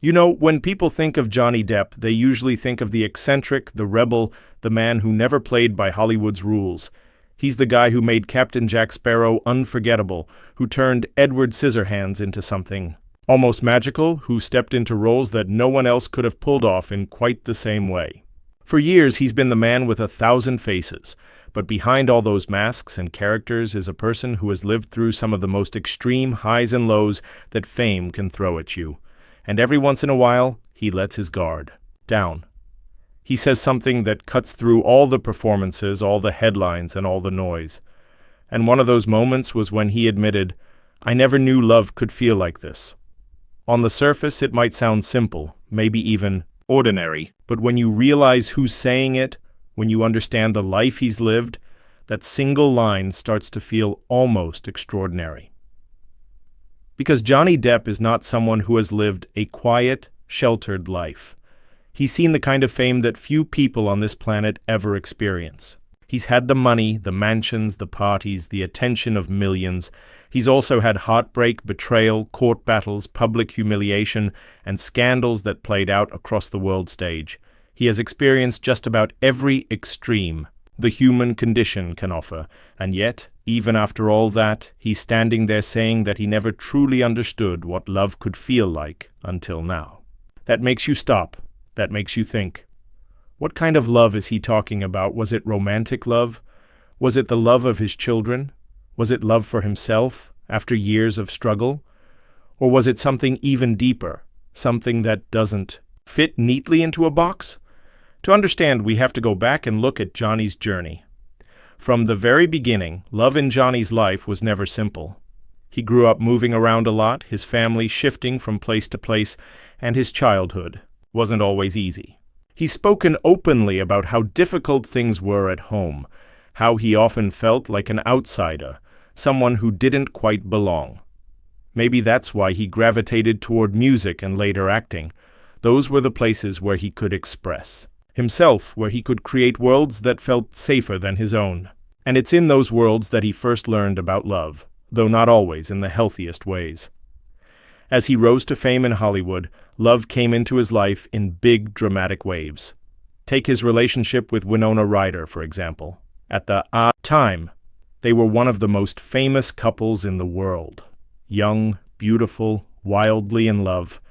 You know, when people think of Johnny Depp, they usually think of the eccentric, the rebel, the man who never played by Hollywood's rules. He's the guy who made Captain Jack Sparrow unforgettable, who turned Edward Scissorhands into something almost magical, who stepped into roles that no one else could have pulled off in quite the same way. For years, he's been the man with 1,000 faces, but behind all those masks and characters is a person who has lived through some of the most extreme highs and lows that fame can throw at you. And every once in a while, he lets his guard down. He says something that cuts through all the performances, all the headlines, and all the noise. And one of those moments was when he admitted, "I never knew love could feel like this." On the surface, it might sound simple, maybe even ordinary, but when you realize who's saying it, when you understand the life he's lived, that single line starts to feel almost extraordinary. Because Johnny Depp is not someone who has lived a quiet, sheltered life. He's seen the kind of fame that few people on this planet ever experience. He's had the money, the mansions, the parties, the attention of millions. He's also had heartbreak, betrayal, court battles, public humiliation, and scandals that played out across the world stage. He has experienced just about every extreme the human condition can offer, and yet, even after all that, he's standing there saying that he never truly understood what love could feel like until now. That makes you stop. That makes you think. What kind of love is he talking about? Was it romantic love? Was it the love of his children? Was it love for himself after years of struggle? Or was it something even deeper, something that doesn't fit neatly into a box? To understand, we have to go back and look at Johnny's journey. From the very beginning, love in Johnny's life was never simple. He grew up moving around a lot, his family shifting from place to place, and his childhood wasn't always easy. He's spoken openly about how difficult things were at home, how he often felt like an outsider, someone who didn't quite belong. Maybe that's why he gravitated toward music and later acting. Those were the places where he could express himself, where he could create worlds that felt safer than his own. And it's in those worlds that he first learned about love, though not always in the healthiest ways. As he rose to fame in Hollywood, love came into his life in big, dramatic waves. Take his relationship with Winona Ryder, for example. At the time, they were one of the most famous couples in the world. Young, beautiful, wildly in love.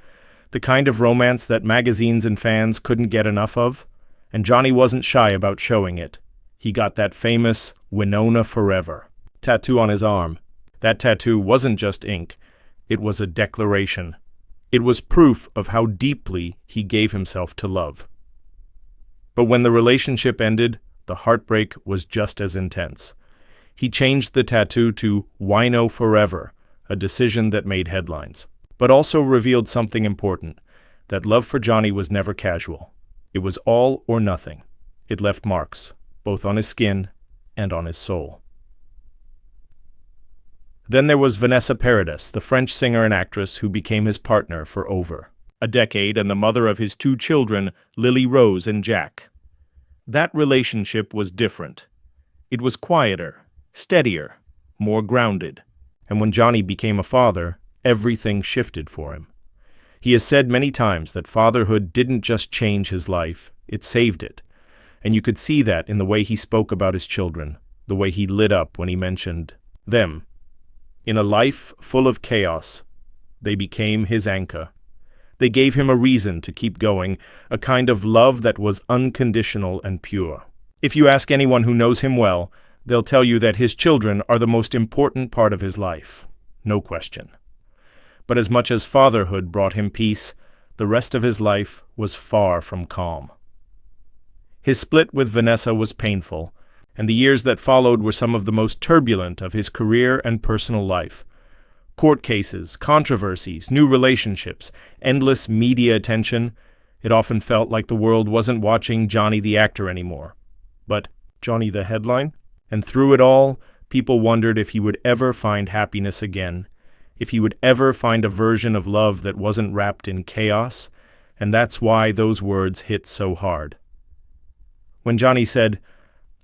The kind of romance that magazines and fans couldn't get enough of. And Johnny wasn't shy about showing it. He got that famous Winona Forever tattoo on his arm. That tattoo wasn't just ink. It was a declaration. It was proof of how deeply he gave himself to love. But when the relationship ended, the heartbreak was just as intense. He changed the tattoo to Wino Forever, a decision that made headlines, but also revealed something important, that love for Johnny was never casual. It was all or nothing. It left marks, both on his skin and on his soul. Then there was Vanessa Paradis, the French singer and actress who became his partner for over a decade and the mother of his 2 children, Lily Rose and Jack. That relationship was different. It was quieter, steadier, more grounded. And when Johnny became a father, everything shifted for him. He has said many times that fatherhood didn't just change his life, it saved it. And you could see that in the way he spoke about his children, the way he lit up when he mentioned them. In a life full of chaos, they became his anchor. They gave him a reason to keep going, a kind of love that was unconditional and pure. If you ask anyone who knows him well, they'll tell you that his children are the most important part of his life. No question. But as much as fatherhood brought him peace, the rest of his life was far from calm. His split with Vanessa was painful, and the years that followed were some of the most turbulent of his career and personal life. Court cases, controversies, new relationships, endless media attention. It often felt like the world wasn't watching Johnny the actor anymore, but Johnny the headline. And through it all, people wondered if he would ever find happiness again, if he would ever find a version of love that wasn't wrapped in chaos, and that's why those words hit so hard. When Johnny said,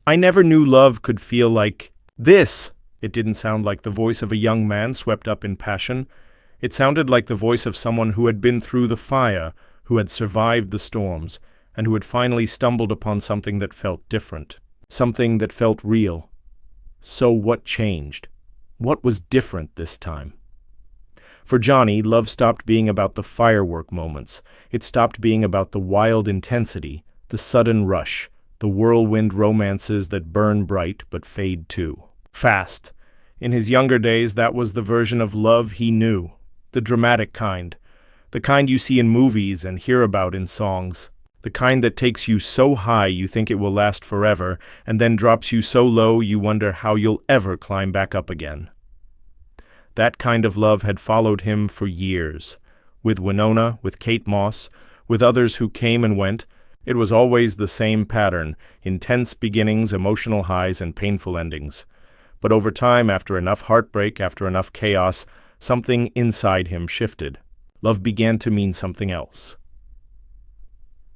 "I never knew love could feel like this," it didn't sound like the voice of a young man swept up in passion. It sounded like the voice of someone who had been through the fire, who had survived the storms, and who had finally stumbled upon something that felt different, something that felt real. So what changed? What was different this time? For Johnny, love stopped being about the firework moments. It stopped being about the wild intensity, the sudden rush, the whirlwind romances that burn bright but fade too fast. In his younger days, that was the version of love he knew, the dramatic kind, the kind you see in movies and hear about in songs, the kind that takes you so high you think it will last forever, and then drops you so low you wonder how you'll ever climb back up again. That kind of love had followed him for years. With Winona, with Kate Moss, with others who came and went, it was always the same pattern: intense beginnings, emotional highs, and painful endings. But over time, after enough heartbreak, after enough chaos, something inside him shifted. Love began to mean something else.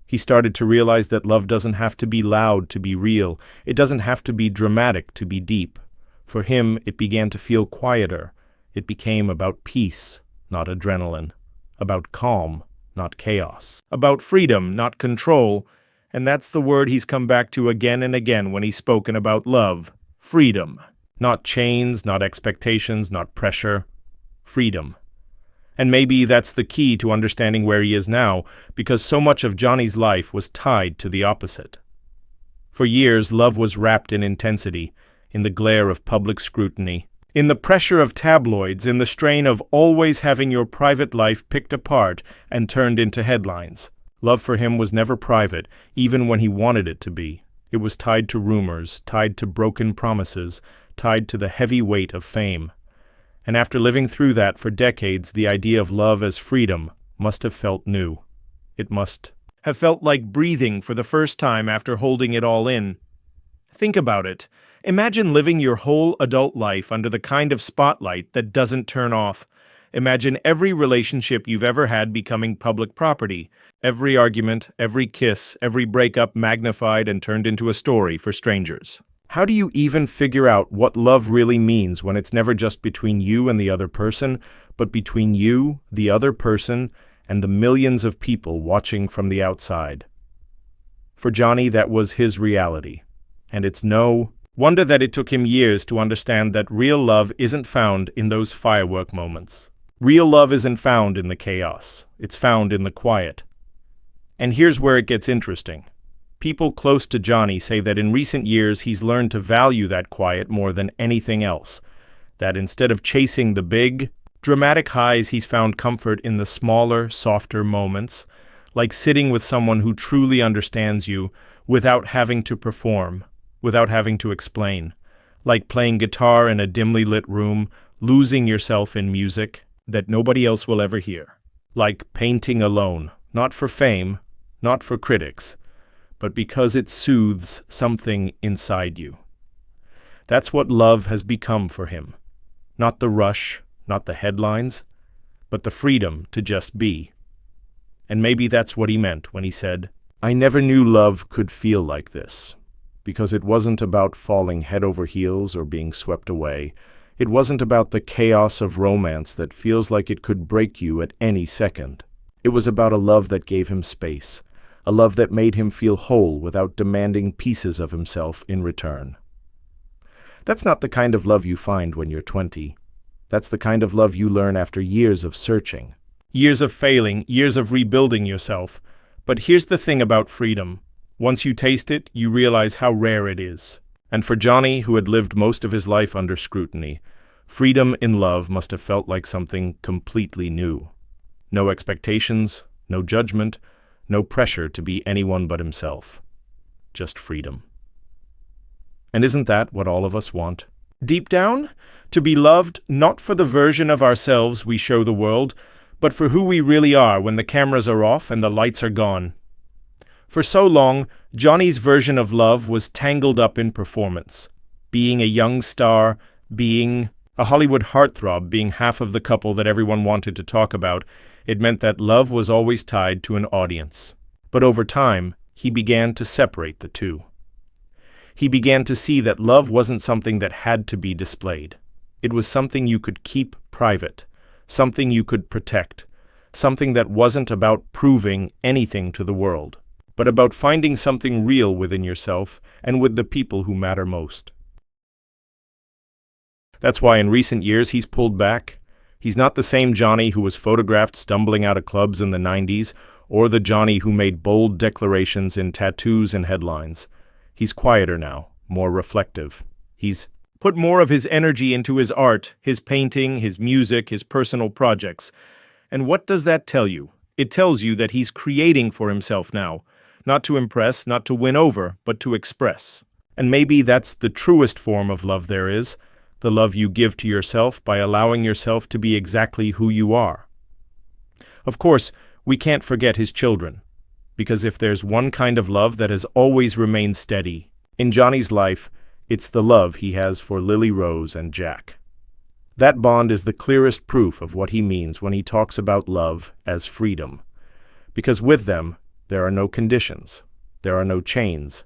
He started to realize that love doesn't have to be loud to be real. It doesn't have to be dramatic to be deep. For him, it began to feel quieter. It became about peace, not adrenaline. About calm, not chaos. About freedom, not control. And that's the word he's come back to again and again when he's spoken about love. Freedom. Not chains, not expectations, not pressure. Freedom. And maybe that's the key to understanding where he is now, because so much of Johnny's life was tied to the opposite. For years, love was wrapped in intensity, in the glare of public scrutiny, in the pressure of tabloids, in the strain of always having your private life picked apart and turned into headlines. Love for him was never private, even when he wanted it to be. It was tied to rumors, tied to broken promises, tied to the heavy weight of fame. And after living through that for decades, the idea of love as freedom must have felt new. It must have felt like breathing for the first time after holding it all in. Think about it. Imagine living your whole adult life under the kind of spotlight that doesn't turn off. Imagine every relationship you've ever had becoming public property. Every argument, every kiss, every breakup magnified and turned into a story for strangers. How do you even figure out what love really means when it's never just between you and the other person, but between you, the other person, and the millions of people watching from the outside? For Johnny, that was his reality. And it's no wonder that it took him years to understand that real love isn't found in those firework moments. Real love isn't found in the chaos. It's found in the quiet. And here's where it gets interesting. People close to Johnny say that in recent years he's learned to value that quiet more than anything else. That instead of chasing the big, dramatic highs, he's found comfort in the smaller, softer moments, like sitting with someone who truly understands you without having to perform, without having to explain, like playing guitar in a dimly lit room, losing yourself in music that nobody else will ever hear, like painting alone, not for fame, not for critics, but because it soothes something inside you. That's what love has become for him. Not the rush, not the headlines, but the freedom to just be. And maybe that's what he meant when he said, "I never knew love could feel like this," because it wasn't about falling head over heels or being swept away. It wasn't about the chaos of romance that feels like it could break you at any second. It was about a love that gave him space, a love that made him feel whole without demanding pieces of himself in return. That's not the kind of love you find when you're 20. That's the kind of love you learn after years of searching, years of failing, years of rebuilding yourself. But here's the thing about freedom. Once you taste it, you realize how rare it is. And for Johnny, who had lived most of his life under scrutiny, freedom in love must have felt like something completely new. No expectations, no judgment, no pressure to be anyone but himself. Just freedom. And isn't that what all of us want? Deep down, to be loved not for the version of ourselves we show the world, but for who we really are when the cameras are off and the lights are gone. For so long, Johnny's version of love was tangled up in performance. Being a young star, being a Hollywood heartthrob, being half of the couple that everyone wanted to talk about, it meant that love was always tied to an audience. But over time, he began to separate the two. He began to see that love wasn't something that had to be displayed. It was something you could keep private, something you could protect, something that wasn't about proving anything to the world, but about finding something real within yourself and with the people who matter most. That's why in recent years he's pulled back. He's not the same Johnny who was photographed stumbling out of clubs in the 90s, or the Johnny who made bold declarations in tattoos and headlines. He's quieter now, more reflective. He's put more of his energy into his art, his painting, his music, his personal projects. And what does that tell you? It tells you that he's creating for himself now, not to impress, not to win over, but to express. And maybe that's the truest form of love there is, the love you give to yourself by allowing yourself to be exactly who you are. Of course, we can't forget his children, because if there's one kind of love that has always remained steady in Johnny's life, it's the love he has for Lily Rose and Jack. That bond is the clearest proof of what he means when he talks about love as freedom, because with them, there are no conditions, there are no chains,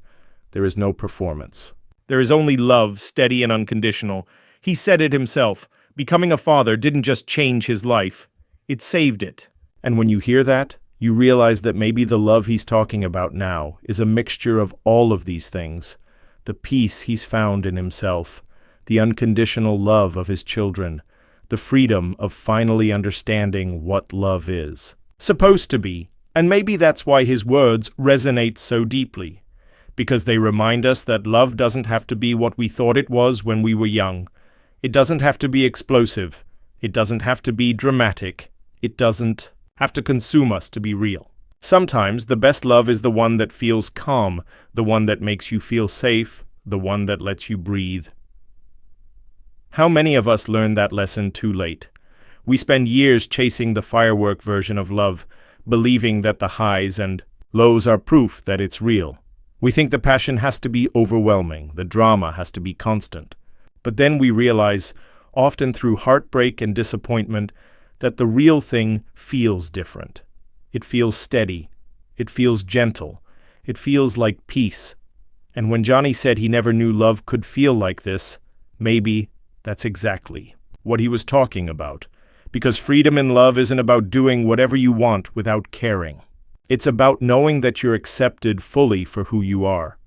there is no performance. There is only love, steady and unconditional. He said it himself. Becoming a father didn't just change his life, it saved it. And when you hear that, you realize that maybe the love he's talking about now is a mixture of all of these things. The peace he's found in himself, the unconditional love of his children, the freedom of finally understanding what love is. Supposed to be, and maybe that's why his words resonate so deeply. Because they remind us that love doesn't have to be what we thought it was when we were young. It doesn't have to be explosive. It doesn't have to be dramatic. It doesn't have to consume us to be real. Sometimes the best love is the one that feels calm, the one that makes you feel safe, the one that lets you breathe. How many of us learn that lesson too late? We spend years chasing the firework version of love, believing that the highs and lows are proof that it's real. We think the passion has to be overwhelming, the drama has to be constant. But then we realize, often through heartbreak and disappointment, that the real thing feels different. It feels steady. It feels gentle. It feels like peace. And when Johnny said he never knew love could feel like this, maybe that's exactly what he was talking about. Because freedom in love isn't about doing whatever you want without caring. It's about knowing that you're accepted fully for who you are.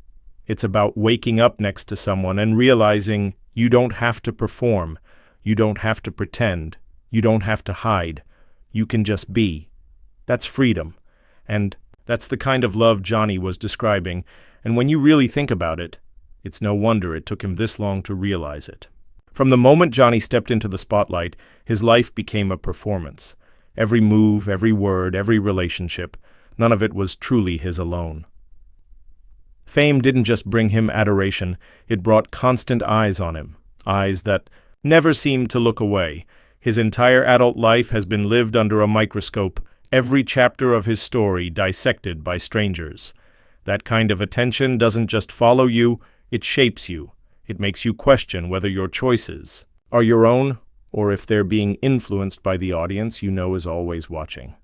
It's about waking up next to someone and realizing you don't have to perform, you don't have to pretend, you don't have to hide. You can just be. That's freedom. And that's the kind of love Johnny was describing. And when you really think about it, it's no wonder it took him this long to realize it. From the moment Johnny stepped into the spotlight, his life became a performance. Every move, every word, every relationship, none of it was truly his alone. Fame didn't just bring him adoration, it brought constant eyes on him, eyes that never seemed to look away. His entire adult life has been lived under a microscope, every chapter of his story dissected by strangers. That kind of attention doesn't just follow you, it shapes you. It makes you question whether your choices are your own or if they're being influenced by the audience you know is always watching.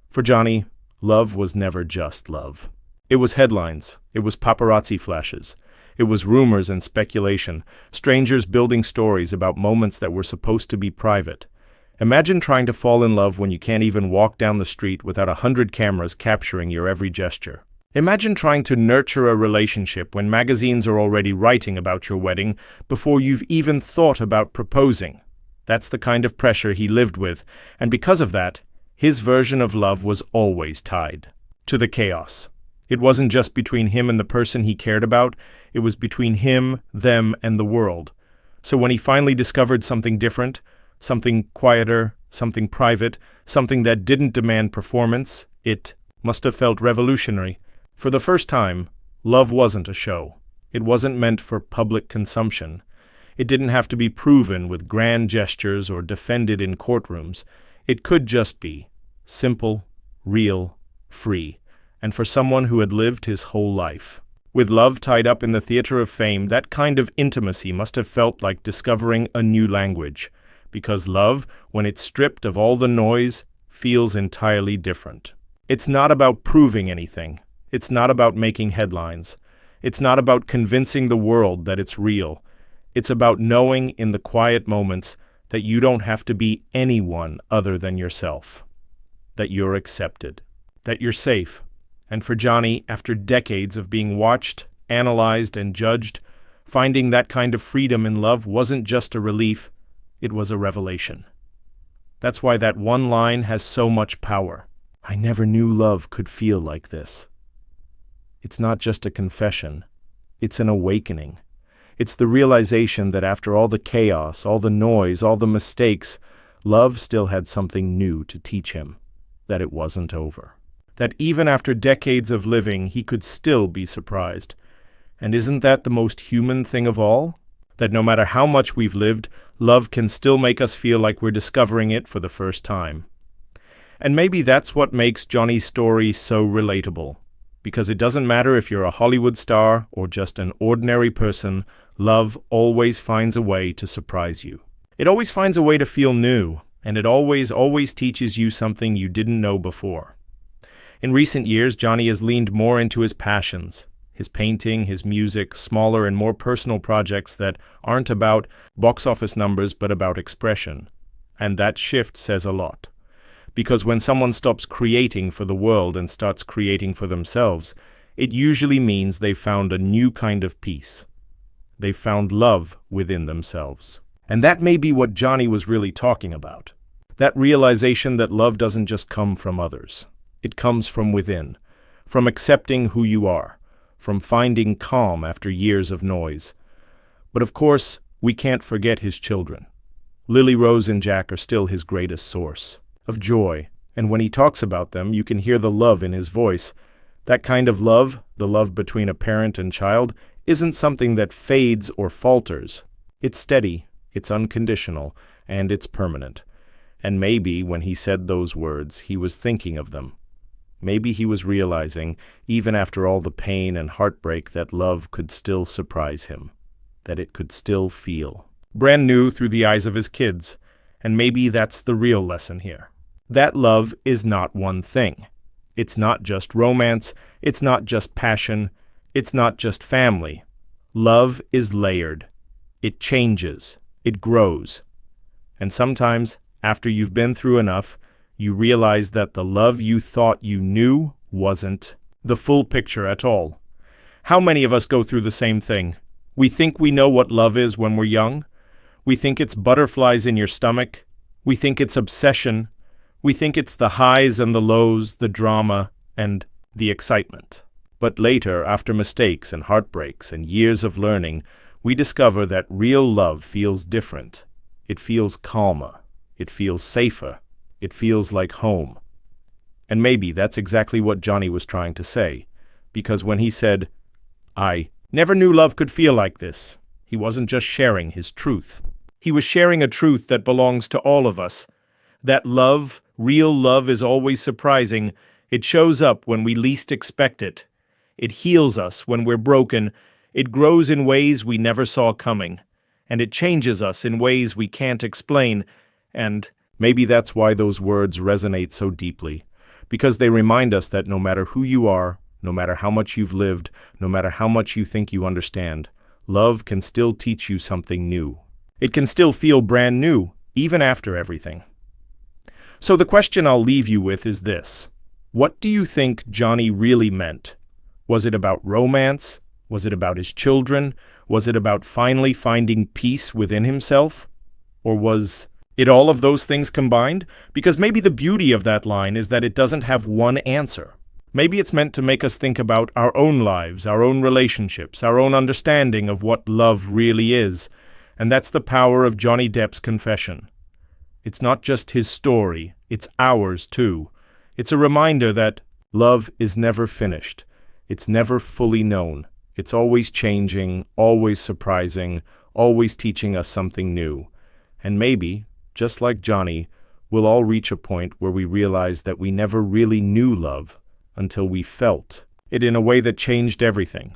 For Johnny, love was never just love. It was headlines, it was paparazzi flashes, it was rumors and speculation, strangers building stories about moments that were supposed to be private. Imagine trying to fall in love when you can't even walk down the street without 100 cameras capturing your every gesture. Imagine trying to nurture a relationship when magazines are already writing about your wedding before you've even thought about proposing. That's the kind of pressure he lived with, and because of that, his version of love was always tied to the chaos. It wasn't just between him and the person he cared about, it was between him, them, and the world. So when he finally discovered something different, something quieter, something private, something that didn't demand performance, it must have felt revolutionary. For the first time, love wasn't a show. It wasn't meant for public consumption. It didn't have to be proven with grand gestures or defended in courtrooms. It could just be simple, real, free, and for someone who had lived his whole life. With love tied up in the theater of fame, that kind of intimacy must have felt like discovering a new language, because love, when it's stripped of all the noise, feels entirely different. It's not about proving anything. It's not about making headlines. It's not about convincing the world that it's real. It's about knowing in the quiet moments that you don't have to be anyone other than yourself, that you're accepted, that you're safe. And for Johnny, after decades of being watched, analyzed, and judged, finding that kind of freedom in love wasn't just a relief, it was a revelation. That's why that one line has so much power. I never knew love could feel like this. It's not just a confession. It's an awakening. It's the realization that after all the chaos, all the noise, all the mistakes, love still had something new to teach him, that it wasn't over. That even after decades of living, he could still be surprised. And isn't that the most human thing of all? That no matter how much we've lived, love can still make us feel like we're discovering it for the first time. And maybe that's what makes Johnny's story so relatable. Because it doesn't matter if you're a Hollywood star or just an ordinary person, love always finds a way to surprise you. It always finds a way to feel new, and it always teaches you something you didn't know before. In recent years, Johnny has leaned more into his passions, his painting, his music, smaller and more personal projects that aren't about box office numbers but about expression. And that shift says a lot. Because when someone stops creating for the world and starts creating for themselves, it usually means they've found a new kind of peace. They've found love within themselves. And that may be what Johnny was really talking about. That realization that love doesn't just come from others. It comes from within, from accepting who you are, from finding calm after years of noise. But of course, we can't forget his children. Lily Rose and Jack are still his greatest source of joy, and when he talks about them, you can hear the love in his voice. That kind of love, the love between a parent and child, isn't something that fades or falters. It's steady, it's unconditional, and it's permanent. And maybe when he said those words, he was thinking of them. Maybe he was realizing, even after all the pain and heartbreak, that love could still surprise him, that it could still feel. Brand new through the eyes of his kids, and maybe that's the real lesson here. That love is not one thing. It's not just romance, it's not just passion, it's not just family. Love is layered. It changes, it grows. And sometimes, after you've been through enough, you realize that the love you thought you knew wasn't the full picture at all. How many of us go through the same thing? We think we know what love is when we're young. We think it's butterflies in your stomach. We think it's obsession. We think it's the highs and the lows, the drama, and the excitement. But later, after mistakes and heartbreaks and years of learning, we discover that real love feels different. It feels calmer. It feels safer. It feels like home. And maybe that's exactly what Johnny was trying to say, because when he said, "I never knew love could feel like this," he wasn't just sharing his truth. He was sharing a truth that belongs to all of us. That love, real love, is always surprising. It shows up when we least expect it. It heals us when we're broken. It grows in ways we never saw coming. And it changes us in ways we can't explain. And maybe that's why those words resonate so deeply. Because they remind us that no matter who you are, no matter how much you've lived, no matter how much you think you understand, love can still teach you something new. It can still feel brand new, even after everything. So the question I'll leave you with is this. What do you think Johnny really meant? Was it about romance? Was it about his children? Was it about finally finding peace within himself? Or was it all of those things combined? Because maybe the beauty of that line is that it doesn't have one answer. Maybe it's meant to make us think about our own lives, our own relationships, our own understanding of what love really is. And that's the power of Johnny Depp's confession. It's not just his story, it's ours too. It's a reminder that love is never finished. It's never fully known. It's always changing, always surprising, always teaching us something new. And maybe, just like Johnny, we'll all reach a point where we realize that we never really knew love until we felt it in a way that changed everything.